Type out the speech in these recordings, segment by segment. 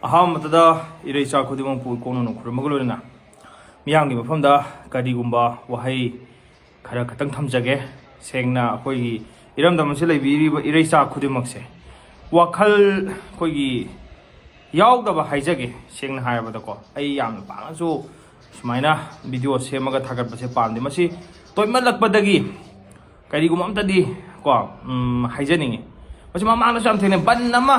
ꯑꯍꯥꯟꯕꯗ ꯏꯔꯩꯆꯥ ꯈꯨꯗꯤꯡꯃꯛꯄꯨ ꯀꯣꯛꯅꯅ ꯈꯨꯔꯨꯝꯃꯒ ꯂꯣꯏꯅꯅ ꯃꯤꯌꯥꯝꯒꯤ ꯃꯐꯝꯗ ꯀꯔꯤꯒꯨꯝꯕ ꯋꯥꯍꯩ ꯈꯔ ꯈꯛꯇꯪ ꯊꯝꯖꯒꯦ. ꯁꯦꯡꯅ ꯑꯩꯈꯣꯏꯒꯤ ꯏꯔꯝꯗꯝ ꯑꯁꯤ ꯂꯩꯕꯤꯔꯤꯕ ꯏꯔꯩꯆꯥ ꯈꯨꯗꯤꯡꯃꯛꯁꯦ ꯋꯥꯈꯜ ꯑꯩꯈꯣꯏꯒꯤ ꯌꯥꯎꯗꯕ ꯍꯥꯏꯖꯒꯦ. ꯁꯦꯡꯅ ꯍꯥꯏꯔꯕꯗꯀꯣ ꯑꯩ ꯌꯥꯝꯅ ꯄꯥꯝꯅꯁꯨ ꯁꯨꯃꯥꯏꯅ ꯚꯤꯗꯤꯑꯣ ꯁꯦꯝꯃꯒ ꯊꯥꯒꯠꯄꯁꯦ ꯄꯥꯝꯗꯦ. ꯃꯁꯤ ꯇꯣꯏꯃꯜꯂꯛꯄꯗꯒꯤ ꯀꯔꯤꯒꯨꯝꯕ ꯑꯝꯇꯗꯤ ꯍꯥꯏꯖꯅꯤꯡꯉꯤ. ꯃꯁꯤ ꯃꯃꯥꯡꯗꯁꯨ ꯌꯥꯝ ꯊꯦꯡꯅꯩ. ꯕꯟ ꯑꯃ,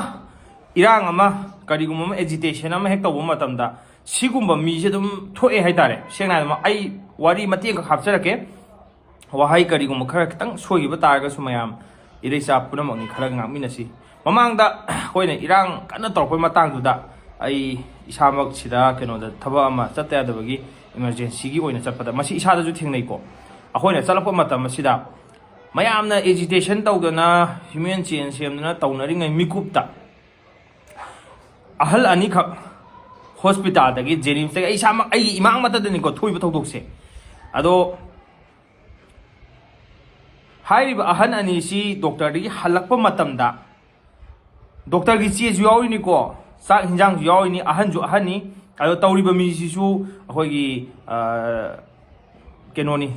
ꯏꯔꯥꯡ ꯑꯃ, ꯀꯔꯤꯒꯨꯝꯕ ꯑꯃ ꯑꯦꯖꯤꯇꯦꯁꯟ ꯑꯃ ꯍꯦꯛ ꯇꯧꯕ ꯃꯇꯝꯗ ꯁꯤꯒꯨꯝꯕ ꯃꯤꯁꯦ ꯑꯗꯨꯝ ꯊꯣꯛꯑꯦ ꯍꯥꯏꯇꯥꯔꯦ. ꯁꯦꯡꯅ ꯍꯥꯏꯔꯕꯗ ꯑꯩ ꯋꯥꯔꯤ ꯃꯇꯦꯛ ꯑꯃꯈꯛ ꯍꯥꯞꯆꯔꯛꯀꯦ. ꯋꯥꯍꯩ ꯀꯔꯤꯒꯨꯝꯕ ꯈꯔ ꯈꯤꯇꯪ ꯁꯣꯏꯈꯤꯕ ꯇꯥꯔꯒꯁꯨ ꯃꯌꯥꯝ ꯏꯔꯩꯆꯥ ꯄꯨꯝꯅꯃꯛꯅꯤꯈꯔ ꯉꯥꯛꯃꯤꯟꯅꯁꯤ. ꯃꯃꯥꯡꯗ ꯑꯩꯈꯣꯏꯅ ꯏꯔꯥꯡ ꯀꯟꯅ ꯇꯧꯔꯛꯄꯩ ꯃꯇꯥꯡꯗꯨꯗ ꯑꯩ ꯏꯁꯥꯃꯛ ꯁꯤꯗ ꯊꯕꯛ ꯑꯃ ꯆꯠꯇ ꯌꯥꯗꯕꯒꯤ ꯏꯃꯥꯔꯖꯦꯟꯁꯤꯒꯤ ꯑꯣꯏꯅ ꯆꯠꯄꯗ ꯃꯁꯤ ꯏꯁꯥꯗꯁꯨ ꯊꯦꯡꯅꯩꯀꯣ. ꯑꯩꯈꯣꯏꯅ ꯆꯠꯂꯛꯄ ꯃꯇꯝ ꯑꯁꯤꯗ ꯃꯌꯥꯝꯅ ꯑꯦꯖꯤꯇꯦꯁꯟ ꯇꯧꯗꯅ ꯍ꯭ꯌꯨꯃꯦꯟ ꯆꯦꯟ ꯁꯦꯝꯗꯅ ꯇꯧꯅꯔꯤꯉꯩ ꯃꯤꯀꯨꯞꯇ ꯑꯍꯜ ꯑꯅꯤꯈꯛ ꯍꯣꯁꯄꯤꯇꯥꯜꯗꯒꯤ ꯖꯦꯅꯤꯝꯁꯇꯒꯤ ꯑꯩ ꯏꯁꯥꯃꯛ ꯑꯩꯒꯤ ꯏꯃꯥꯡꯃꯛꯇꯗꯅꯤꯀꯣ ꯊꯣꯛꯏꯕ ꯊꯧꯗꯣꯛꯁꯦ. ꯑꯗꯣ ꯍꯥꯏꯔꯤꯕ ꯑꯍꯟ ꯑꯅꯤꯁꯤ ꯗꯣꯛꯇꯔꯗꯒꯤ ꯍꯜꯂꯛꯄ ꯃꯇꯝꯗ ꯗꯣꯛꯇꯔꯒꯤ ꯆꯦꯁꯨ ꯌꯥꯎꯔꯤꯅꯤꯀꯣ, ꯆꯥꯛ ꯍꯤꯟꯖꯥꯡꯁꯨ ꯌꯥꯎꯔꯤꯅꯤ, ꯑꯍꯟꯁꯨ ꯑꯍꯟꯅꯤ. ꯑꯗꯣ ꯇꯧꯔꯤꯕ ꯃꯤꯁꯤꯁꯨ ꯑꯩꯈꯣꯏꯒꯤ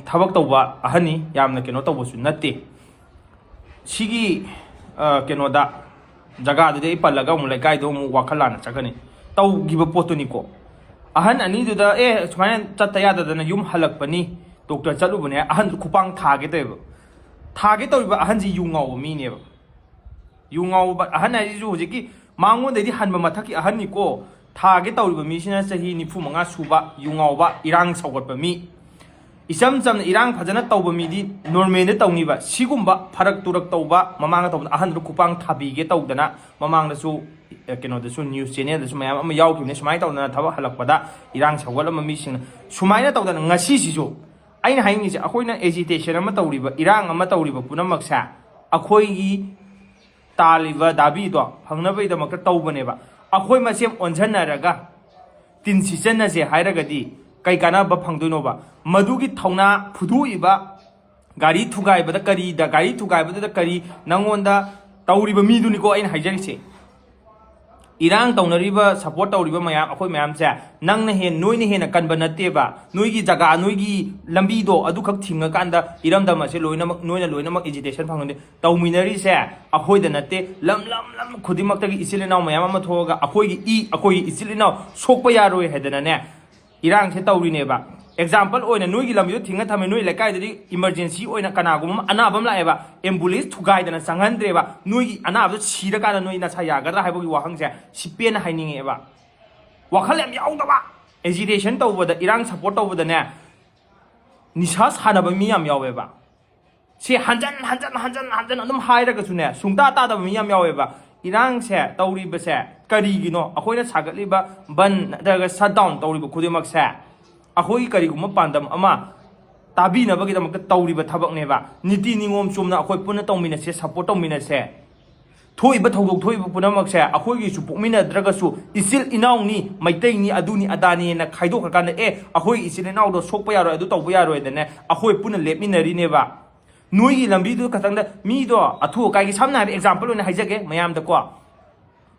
ꯊꯕꯛ ꯇꯧꯕ ꯑꯍꯟꯅꯤ, ꯌꯥꯝꯅ ꯇꯧꯕꯁꯨ ꯅꯠꯇꯦ. ꯁꯤꯒꯤ ꯖꯒꯥꯗꯨꯗꯤ ꯑꯩ ꯄꯜꯂꯒ ꯑꯃꯨꯛ ꯂꯩꯀꯥꯏꯗꯣ ꯑꯃꯨꯛ ꯋꯥꯈꯜ ꯂꯥꯟꯅ ꯆꯠꯀꯅꯤ. ꯇꯧꯈꯤꯕ ꯄꯣꯠꯇꯨꯅꯤꯀꯣ. ꯑꯍꯟ ꯑꯅꯤꯗꯨꯗ ꯁꯨꯃꯥꯏꯅ ꯆꯠꯇ ꯌꯥꯗꯗꯅ ꯌꯨꯝ ꯍꯜꯂꯛꯄꯅꯤ, ꯗꯣꯛꯇꯔ ꯆꯠꯂꯨꯕꯅꯦ. ꯑꯍꯟꯗꯨ ꯈꯨꯄꯥꯡ ꯊꯥꯒꯦ ꯇꯧꯋꯦꯕ. ꯊꯥꯒꯦ ꯇꯧꯔꯤꯕ ꯑꯍꯟꯁꯤ ꯌꯨ ꯉꯥꯎꯕ ꯃꯤꯅꯦꯕ. ꯌꯨ ꯉꯥꯎꯕ ꯑꯍꯟ ꯍꯥꯏꯁꯤꯁꯨ ꯍꯧꯖꯤꯛꯀꯤ ꯃꯉꯣꯟꯗꯩꯗꯤ ꯍꯟꯕ ꯃꯊꯛꯀꯤ ꯑꯍꯟꯅꯤꯀꯣ. ꯊꯥꯒꯦ ꯇꯧꯔꯤꯕ ꯃꯤꯁꯤꯅ ꯆꯍꯤ 95 ꯁꯨꯕ, ꯌꯨ ꯉꯥꯎꯕ, ꯏꯔꯥꯡ ꯁꯧꯒꯠꯄ ꯃꯤ. ꯏꯆꯝ ꯆꯝꯅ ꯏꯔꯥꯡ ꯐꯖꯅ ꯇꯧꯕ ꯃꯤꯗꯤ ꯅꯣꯔꯃꯦꯜꯗ ꯇꯧꯅꯤꯕ. ꯁꯤꯒꯨꯝꯕ ꯐꯔꯛ ꯇꯨꯔꯛ ꯇꯧꯕ ꯃꯃꯥꯡꯗ ꯇꯧꯕꯗ ꯑꯍꯟꯗꯨ ꯈꯨꯄꯥꯡ ꯊꯥꯕꯤꯒꯦ ꯇꯧꯗꯅ ꯃꯃꯥꯡꯗꯁꯨ ꯅ꯭ꯌꯨꯁ ꯆꯦꯅꯦꯜꯗꯁꯨ ꯃꯌꯥꯝ ꯑꯃ ꯌꯥꯎꯈꯤꯕꯅꯤ. ꯁꯨꯃꯥꯏꯅ ꯇꯧꯗꯅ ꯊꯕꯛ ꯍꯜꯂꯛꯄꯗ ꯏꯔꯥꯡ ꯁꯧꯒꯠꯂꯝꯕ ꯃꯤꯁꯤꯡꯅ ꯁꯨꯃꯥꯏꯅ ꯇꯧꯗꯅ ꯉꯁꯤꯁꯤꯁꯨ ꯑꯩꯅ ꯍꯥꯏꯅꯤꯡꯉꯤꯁꯦ, ꯑꯩꯈꯣꯏꯅ ꯑꯦꯖꯤꯇꯦꯁꯟ ꯑꯃ ꯇꯧꯔꯤꯕ, ꯏꯔꯥꯡ ꯑꯃ ꯇꯧꯔꯤꯕ ꯄꯨꯝꯅꯃꯛꯁꯦ ꯑꯩꯈꯣꯏꯒꯤ ꯇꯥꯜꯂꯤꯕ ꯗꯥꯕꯤꯗꯣ ꯐꯪꯅꯕꯒꯤꯗꯃꯛꯇ ꯇꯧꯕꯅꯦꯕ. ꯑꯩꯈꯣই ꯃꯁꯦꯝ ꯑꯣꯟꯁꯤꯟꯅꯔꯒ ꯇꯤꯟ ꯁꯤꯆꯟꯅꯁꯦ ꯍꯥꯏꯔꯒꯗꯤ ꯀꯩ ꯀꯥꯟꯅꯕ ꯐꯪꯗꯣꯏꯅꯣꯕ? ꯃꯗꯨꯒꯤ ꯊꯧꯅꯥ ꯐꯨꯗꯣꯛꯏꯕ ꯒꯥꯔꯤ ꯊꯨꯒꯥꯏꯕꯗꯨꯗ ꯀꯔꯤ ꯅꯪꯉꯣꯟꯗ ꯇꯧꯔꯤꯕ ꯃꯤꯗꯨꯅꯤꯀꯣ ꯑꯩꯅ ꯍꯥꯏꯖꯔꯤꯁꯦ. ꯏꯔꯥꯡ ꯇꯧꯅꯔꯤꯕ, ꯁꯞꯄꯣꯔꯠ ꯇꯧꯔꯤꯕ ꯃꯌꯥꯝ, ꯑꯩꯈꯣꯏ ꯃꯌꯥꯝꯁꯦ ꯅꯣꯏꯅ ꯍꯦꯟꯅ ꯀꯟꯕ ꯅꯠꯇꯦꯕ. ꯅꯣꯏꯒꯤ ꯖꯒꯥ, ꯅꯣꯏꯒꯤ ꯂꯝꯕꯤꯗꯣ ꯑꯗꯨꯈꯛ ꯊꯤꯡꯉꯀꯥꯟꯗ ꯏꯔꯝꯗꯝ ꯑꯁꯦ ꯅꯣꯏꯅ ꯂꯣꯏꯅꯃꯛ ꯑꯦꯖꯤꯇꯦꯁꯟ ꯐꯪꯒꯅꯤ. ꯇꯧꯃꯤꯟꯅꯔꯤꯁꯦ ꯑꯩꯈꯣꯏꯗ ꯅꯠꯇꯦ, ꯂꯝ ꯈꯨꯗꯤꯡꯃꯛꯇꯒꯤ ꯏꯆꯤꯜ ꯏꯅꯥꯎ ꯃꯌꯥꯝ ꯑꯃ ꯊꯣꯛꯑꯒ ꯑꯩꯈꯣꯏꯒꯤ ꯏꯆꯤꯜ ꯏꯅꯥꯎ ꯁꯣꯛꯄ ꯌꯥꯔꯣꯏ ꯍꯥꯏꯗꯅꯅꯦ ꯏꯔꯥꯡꯁꯦ ꯇꯧꯔꯤꯅꯦꯕ. ꯑꯦꯛꯖꯥꯝꯄꯜ ꯑꯣꯏꯅ ꯅꯣꯏꯒꯤ ꯂꯝꯕꯤꯗꯣ ꯊꯤꯡꯉ ꯊꯝꯃꯦ. ꯅꯣꯏ ꯂꯩꯀꯥꯏꯗꯗꯤ ꯏꯃꯥꯔꯖꯦꯟꯁꯤ ꯑꯣꯏꯅ ꯀꯅꯥꯒꯨꯝꯕ ꯑꯅꯥꯕ ꯑꯃ ꯂꯥꯛꯑꯦꯕ, ꯑꯦꯝꯕꯨꯂꯦꯟꯁ ꯊꯨꯒꯥꯏꯗꯅ ꯆꯪꯍꯟꯗ꯭ꯔꯦꯕ. ꯅꯣꯏꯒꯤ ꯑꯅꯥꯕꯗꯣ ꯁꯤꯔꯀꯥꯟꯗ ꯅꯣꯏ ꯅꯁꯥ ꯌꯥꯒꯗ꯭ꯔꯥ ꯍꯥꯏꯕꯒꯤ ꯋꯥꯍꯪꯁꯦ ꯁꯤ ꯄꯦꯟꯅ ꯍꯥꯏꯅꯤꯡꯉꯦꯕ. ꯋꯥꯈꯜ ꯌꯥꯝ ꯌꯥꯎꯗꯕ. ꯑꯦꯖꯤꯇꯦꯁꯟ ꯇꯧꯕꯗ, ꯏꯔꯥꯡ ꯁꯞꯄꯣꯔꯠ ꯇꯧꯕꯗꯅꯦ ꯅꯤꯁꯥ ꯁꯥꯟꯅꯕ ꯃꯤ ꯌꯥꯝ ꯌꯥꯎꯋꯦꯕ. ꯁꯤ ꯍꯟꯖꯟ ꯑꯗꯨꯝ ꯍꯥꯏꯔꯒꯁꯨꯅꯦ ꯁꯨꯡꯇꯥ ꯇꯥꯗꯕ ꯃꯤ ꯌꯥꯝ ꯌꯥꯎꯋꯦꯕ. ꯏꯔꯥꯡꯁꯦ ꯇꯧꯔꯤꯕꯁꯦ ꯀꯔꯤꯒꯤꯅꯣ? ꯑꯩꯈꯣꯏꯅ ꯁꯥꯒꯠꯂꯤꯕ ꯕꯟ ꯅꯠꯇ꯭ꯔꯒ ꯁꯠ ꯗꯥꯎꯟ ꯇꯧꯔꯤꯕ ꯈꯨꯗꯤꯡꯃꯛꯁꯦ ꯑꯩꯈꯣꯏꯒꯤ ꯀꯔꯤꯒꯨꯝꯕ ꯄꯥꯟꯗꯝ ꯑꯃ ꯇꯥꯕꯤꯅꯕꯒꯤꯗꯃꯛꯇ ꯇꯧꯔꯤꯕ ꯊꯕꯛꯅꯦꯕ. ꯅꯤꯇꯤ ꯅꯤꯉꯣꯝ ꯆꯨꯝꯅ ꯑꯩꯈꯣꯏ ꯄꯨꯟꯅ ꯇꯧꯃꯤꯟꯅꯁꯦ, ꯁꯞꯄꯣꯔꯠ ꯇꯧꯃꯤꯟꯅꯁꯦ. ꯊꯣꯛꯏꯕ ꯄꯨꯝꯅꯃꯛꯁꯦ ꯑꯩꯈꯣꯏꯒꯤꯁꯨ ꯄꯣꯛꯃꯤꯟꯅꯗ꯭ꯔꯒꯁꯨ ꯏꯆꯤꯜ ꯏꯅꯥꯎꯅꯤ, ꯃꯩꯇꯩꯅꯤ, ꯑꯗꯨꯅꯤ ꯑꯗꯥꯅꯤꯅ ꯈꯥꯏꯗꯣꯛꯈ꯭ꯔꯀꯥꯟꯗ ꯑꯩꯈꯣꯏꯒꯤ ꯏꯆꯤꯜ ꯏꯅꯥꯎꯗꯣ ꯁꯣꯛꯄ ꯌꯥꯔꯣꯏ, ꯑꯗꯨ ꯇꯧꯕ ꯌꯥꯔꯣꯏꯗꯅꯦ ꯑꯩꯈꯣꯏ ꯄꯨꯟꯅ ꯂꯦꯞꯃꯤꯟꯅꯔꯤꯅꯦꯕ. ꯅꯣꯏꯒꯤ ꯂꯝꯕꯤꯗꯨ ꯈꯛꯇꯪꯗ ꯃꯤꯗꯣ ꯑꯊꯨ ꯑꯀꯥꯏꯒꯤ, ꯁꯝꯅ ꯍꯥꯏꯕ ꯑꯦꯛꯖꯥꯝꯄꯜ ꯑꯣꯏꯅ ꯍꯥꯏꯖꯒꯦ ꯃꯌꯥꯝꯗꯀꯣ.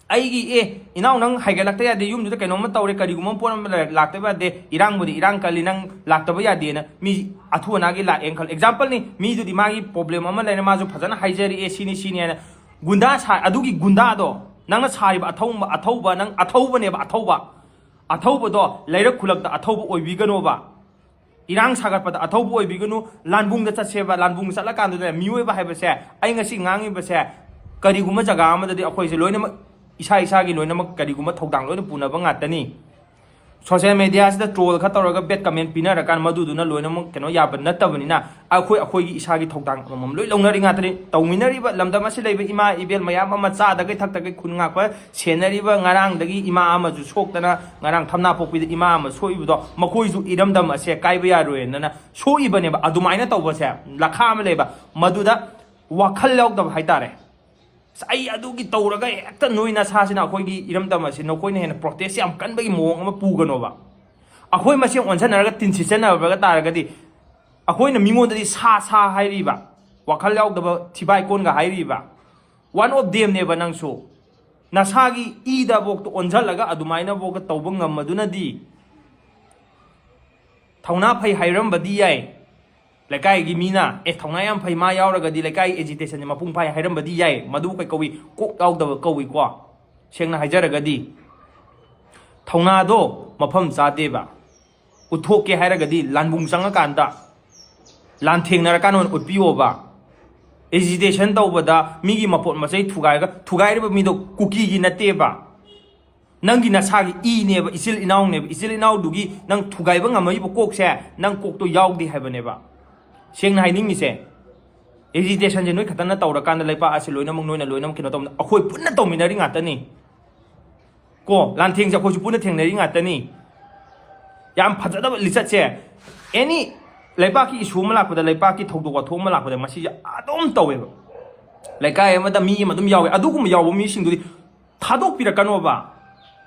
ꯑꯩꯒꯤ ꯏꯅꯥꯎ ꯅꯪ ꯍꯥꯏꯒꯠꯂꯛꯇ ꯌꯥꯗꯦ, ꯌꯨꯝꯗꯨꯗ ꯀꯩꯅꯣꯝꯃ ꯇꯧꯔꯦ, ꯀꯔꯤꯒꯨꯝꯕ ꯄꯣꯠ ꯑꯃ ꯂꯥꯛꯇꯕ ꯌꯥꯗꯦ, ꯏꯔꯥꯡꯕꯨꯗꯤ ꯏꯔꯥꯡ ꯀꯜꯂꯤ, ꯅꯪ ꯂꯥꯛꯇꯕ ꯌꯥꯗꯦꯅ ꯃꯤ ꯑꯊꯨ ꯑꯅꯥꯒꯤ ꯂꯥꯛꯑꯦꯅ ꯈꯜꯂꯣ. ꯑꯦꯛꯖꯥꯝꯄꯜꯅꯤ. ꯃꯤꯗꯨꯗꯤ ꯃꯥꯒꯤ ꯄ꯭ꯔꯣꯕ꯭ꯂꯦꯝ ꯑꯃ ꯂꯩꯔꯦ, ꯃꯥꯁꯨ ꯐꯖꯅ ꯍꯥꯏꯖꯔꯛꯑꯦ, ꯁꯤꯅꯤ ꯍꯥꯏꯅ ꯑꯗꯨꯒꯤ ꯒꯨꯟꯗꯥꯗꯣ, ꯅꯪꯅ ꯁꯥꯔꯤꯕ ꯑꯊꯧꯕꯗꯣ ꯂꯩꯔꯛ ꯈꯨꯜꯂꯛꯇ ꯑꯊꯧꯕ ꯑꯣꯏꯕꯤꯒꯅꯣꯕ. ꯏꯔꯥꯡ ꯁꯥꯒꯠꯄꯗ ꯑꯊꯧꯕ ꯑꯣꯏꯕꯤꯒꯅꯨ. ꯂꯥꯟꯕꯨꯡꯗ ꯆꯠꯁꯦꯕ. ꯂꯥꯟꯕꯨꯡꯗ ꯆꯠꯂꯀꯥꯟꯗꯨꯗ ꯃꯤꯑꯣꯏꯕ ꯍꯥꯏꯕꯁꯦ, ꯑꯩ ꯉꯁꯤ ꯉꯥꯡꯉꯤꯕꯁꯦ ꯀꯔꯤꯒꯨꯝꯕ ꯖꯒꯥ ꯑꯃꯗꯗꯤ ꯑꯩꯈꯣꯏꯁꯦ ꯂꯣꯏꯅꯃꯛ ꯏꯁꯥꯒꯤ ꯂꯣꯏꯅꯃꯛ ꯀꯔꯤꯒꯨꯝꯕ ꯊꯧꯗꯥꯡ ꯂꯣꯏꯅ ꯄꯨꯅꯕ ꯉꯥꯛꯇꯅꯤ. ꯁꯣꯁꯤꯌꯦꯜ ꯃꯦꯗꯤꯌꯥꯁꯤꯗ ꯇ꯭ꯔꯣꯜ ꯈꯔ ꯇꯧꯔꯒ ꯕꯦꯠ ꯀꯃꯦꯟ ꯄꯤꯅꯔꯀꯥꯟꯗ ꯃꯗꯨꯗꯨꯅ ꯂꯣꯏꯅꯃꯛ ꯌꯥꯕ ꯅꯠꯇꯕꯅꯤꯅ ꯑꯩꯈꯣꯏꯒꯤ ꯏꯁꯥꯒꯤ ꯊꯧꯗꯥꯡ ꯑꯃꯃꯝ ꯂꯣꯏ ꯂꯧꯅꯔꯤ ꯉꯥꯛꯇꯅꯤ. ꯇꯧꯃꯤꯟꯅꯔꯤꯕ ꯂꯝꯗꯝ ꯑꯁꯤ ꯂꯩꯕ ꯏꯃꯥ ꯏꯕꯦꯜ ꯃꯌꯥꯝ ꯑꯃ ꯆꯥꯗꯒꯩ ꯊꯛꯇꯒꯩ ꯈꯨꯟ ꯉꯥꯛꯄ ꯁꯦꯟꯅꯔꯤꯕ, ꯉꯔꯥꯡꯗꯒꯤ ꯏꯃꯥ ꯑꯃꯁꯨ ꯁꯣꯛꯇꯅ, ꯉꯔꯥꯡ ꯊꯝꯅꯥꯄꯣꯛꯄꯤꯗ ꯏꯃꯥ ꯑꯃ ꯁꯣꯛꯏꯕꯗꯣ, ꯃꯈꯣꯏꯁꯨ ꯏꯔꯝꯗꯝ ꯑꯁꯦ ꯀꯥꯏꯕ ꯌꯥꯔꯣꯏꯅ ꯁꯣꯛꯏꯕꯅꯦꯕ. ꯑꯗꯨꯃꯥꯏꯅ ꯇꯧꯕꯁꯦ ꯂꯈꯥ ꯑꯃ ꯂꯩꯕ, ꯃꯗꯨꯗ ꯋꯥꯈꯜ ꯌꯥꯎꯗꯕ ꯍꯥꯏꯇꯥꯔꯦ. ꯑꯩ ꯑꯗꯨꯒꯤ ꯇꯧꯔꯒ ꯍꯦꯛꯇ ꯅꯣꯏ ꯅꯁꯥꯁꯤꯅ ꯑꯩꯈꯣꯏꯒꯤ ꯏꯔꯝꯗꯝ ꯑꯁꯤ ꯅꯈꯣꯏꯅ ꯍꯦꯟꯅ ꯄ꯭ꯔꯣꯇꯦꯁ ꯌꯥꯝ ꯀꯟꯕꯒꯤ ꯃꯑꯣꯡ ꯑꯃ ꯄꯨꯒꯅꯣꯕ. ꯑꯩꯈꯣꯏ ꯃꯁꯦꯟ ꯑꯣꯟꯁꯤꯟꯅꯔꯒ ꯇꯤꯟ ꯁꯤꯆꯟꯅꯕꯒ ꯇꯥꯔꯒꯗꯤ ꯑꯩꯈꯣꯏꯅ ꯃꯤꯉꯣꯟꯗꯗꯤ ꯁꯥ ꯍꯥꯏꯔꯤꯕ, ꯋꯥꯈꯜ ꯌꯥꯎꯗꯕ ꯊꯤꯕꯥꯏꯀꯣꯟꯒ ꯍꯥꯏꯔꯤꯕ, ꯋꯥꯟ ꯑꯣꯐ ꯗꯦꯝꯅꯦꯕ ꯅꯪꯁꯨ. nasagi ida bok to onjalaga adumaina bok tawba ngamadunadi thawna phai hairam badi yai lekai gi mina thawna yam phai ma yauragadi lekai agitation mapung phai hairam badi yai madu kai kawi kok yaudaba kawi kwa sengna haijaragadi thawna do mafam chadeba uthoke hairagadi lanbung changa kanda lan thengnar kanon utpiyo ba agitation tawbada migi mapot masai thugai ba mido kuki gi nateba nangi nasagi i neba isil inaw dugi nang thugai ba ngamai bo kok se nang kok to yaudi habaneba sengna haining mi se agitation je noi khatana tawra kanda leipa ase loina mong noina loina kino tom akhoi punna tawminari ngatani ko lan theng ja khoi chu punna thengnari ngatani yam phajadaba lisat se any leipaki isu ma lakpada leipaki thogdo wa thoma lakpada masi adom tawe leikai amada mi madum yawe adugum yawo mi singdudi thadok pira kanoba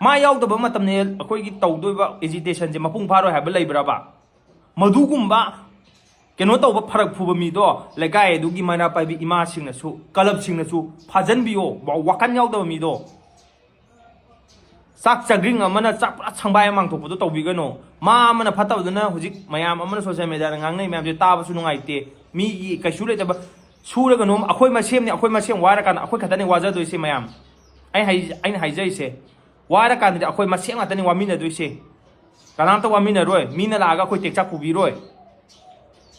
ma yaudaba matamne akoi gi tawdoiba agitation je mapung pharo haba leibra ba madugumba keno tawba pharak phuba mi do leikai dugi mana pai bi ima singna su kalab singna su phajan biyo wakan yaudaba mi do sak chagring amana chak pura changbai mang thokpo to tawbigano ma amana phatabduna hujik mayam amana social media ngang nei mayam je taba su nungai te mi gi kai sure taba suraga nom akhoi ma sem ni akhoi ma sem wara kan akhoi khatani waja doi se mayam ai haijai se wara kan ni akhoi ma sem atani wamina doi se kanam ta wamina roi mina laga akhoi tekchak pubi roi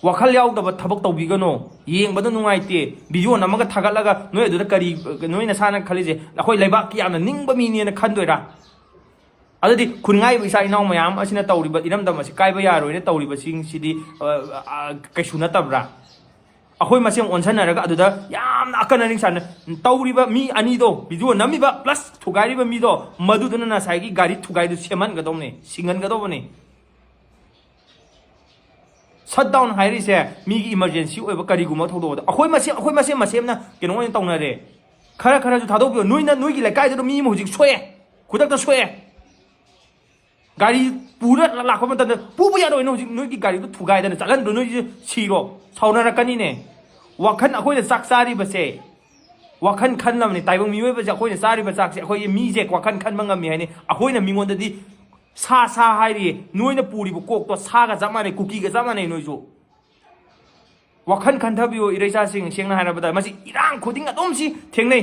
wakhal yaudaba thabak tawbigano yengbada nungai te video namaga thagalaga noi aduda kari noi na sana khalije akhoi leiba ki amna ningba mi ni na khandoira adadi khungai bisa inaw mayam asina tawriba iramdam asi kaiba yaroine tawriba sing sidi kaisuna tabra akhoi masem onsanaraga aduda yamna akananing sana tawriba mi ani do video namiba plus thugariba mi do maduduna na saigi gari thugai du seman gadomne singan gadobne shutdown hairi se mi gi emergency oiba kari guma thodo akhoi masem na keno oin tawnare khara ju thadobio noina noigi lekai do mi mo hujik soe kudak da soe gari pura lakho mata pubu yaro no noi ki gari to thugai da chalan do noi siro sauna rakani ne wakhan akhoi na saksari base wakhan khan lam ne taibang miwe ba akhoi na sari ba sak se akhoi mi je wakhan khan manga mi haini akhoi na mingon da di sa hairi noi na puri bu kok to sa ga jamane kuki ga jamane noi jo wakhan khan thabio ireisa sing sengna hana bada masi irang khoding adom si thengnei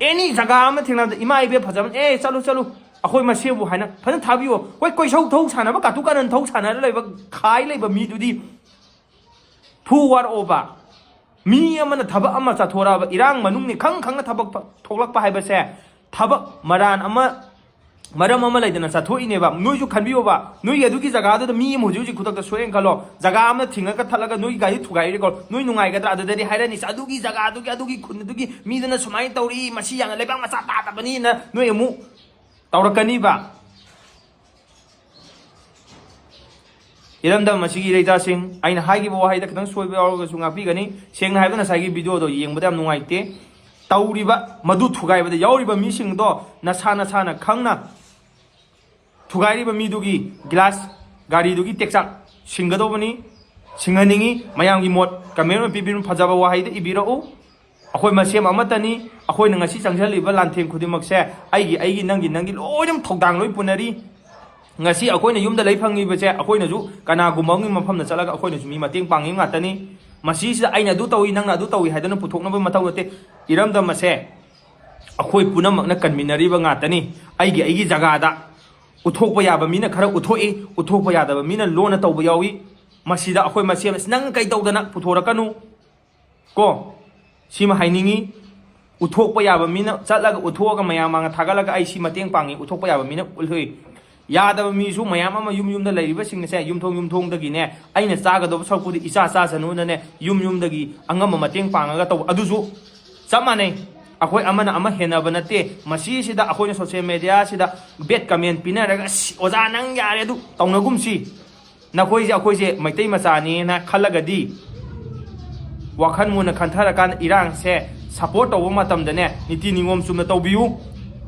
any jaga ma thengna da ima ibe phajam chalu akhoi ma sebu haina phan thabio koi koi sau thau sana ba ka tu kanan thau sana lai ba khai lai ba mi du di thu war over mi amana thaba ama cha thora ba irang manung ni khang na thabak thoklak pa hai ba se thabak maram ama lai dana cha thoi ne ba noi ju khanbio ba noi ya du ki jaga da mi mo ju ji khudak da soeng khalo jaga ama thinga ka thalaga noi gai thugai re ko noi nungai ga da da ri hairani sa du ki jaga du ki khun du ki mi dana sumai tauri masi yang lebang ma sa ta bani na noi amu taurakani ba iramdam masigi reita sing aina haigi bo haida kadang soiba yaurga su ngapi gani sengna haibana sagi video do yengbada am nungaite tauriba madu thugai bada yauriba mi sing do nasana khangna thugai ba mi dugi glass gari dugi teksak singado bani singaningi mayang gi mot kamera pibin phajaba wa haida ibira o akhoi masem amatani akhoi na ngasi changjaliba lantheng khudimak se aigi nangi loinam thogdang loi punari ngasi akhoi na yumda lei phangi ba se akhoi na ju kana gumangi mafam na chalaga akhoi na ju mi mateng pangi ngatani masi sida aina du tawi nangna du tawi haidana puthokna ba matau nate iramda mase akhoi punamak na kanminari ba ngatani aigi jaga da uthokpa yaba mina khara uthokpa yadaba mina lona tawba yawi masida akhoi masem nang kai tawdana puthorakanu ko sima hainingi uthokpa yaba mina chatlaga uthoga mayam anga thagalaga ai si mateng pangi uthokpa yaba mina ulhoi yadaba mi su mayam ama yum da leiriba singna se yumthong dagi ne aina chaga do sarpudi isa sanu na ne yum dagi angama mateng panga taw adusu samane akhoi amana ama hena banate masi sida akhoi social media sida bet comment pinaraga oja nang yare du tawnagum si akhoi je maitai machani na khalagadi wakhan muna khanthara kan irang se support taw matam da ne niti ningom sumna tawbiu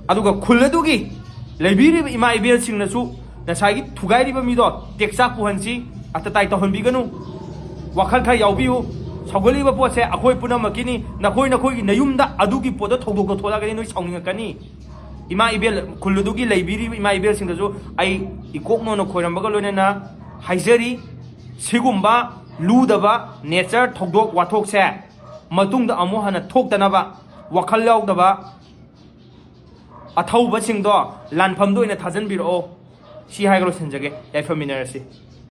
aduga khuladugi leibiri ima ibel singna su na sagi thugai riba mi do teksak puhansi atatai to honbiganu wakhal kha yaubiu saugaliba pose akhoi punam makini nakhoi gi nayumda adugi poda thogdok to thola gani noi saunging kani ima ibel khuludugi leibiri ima ibel singdasu ai ikokno no khoirambaga loinena haizari sigumba ludaba nature thogdok wathok se matungda amu hana thoktanaba wakhal yaudaba athauba singdo lanfamdo ina thajanbiro si haigro senjage yaifaminerasi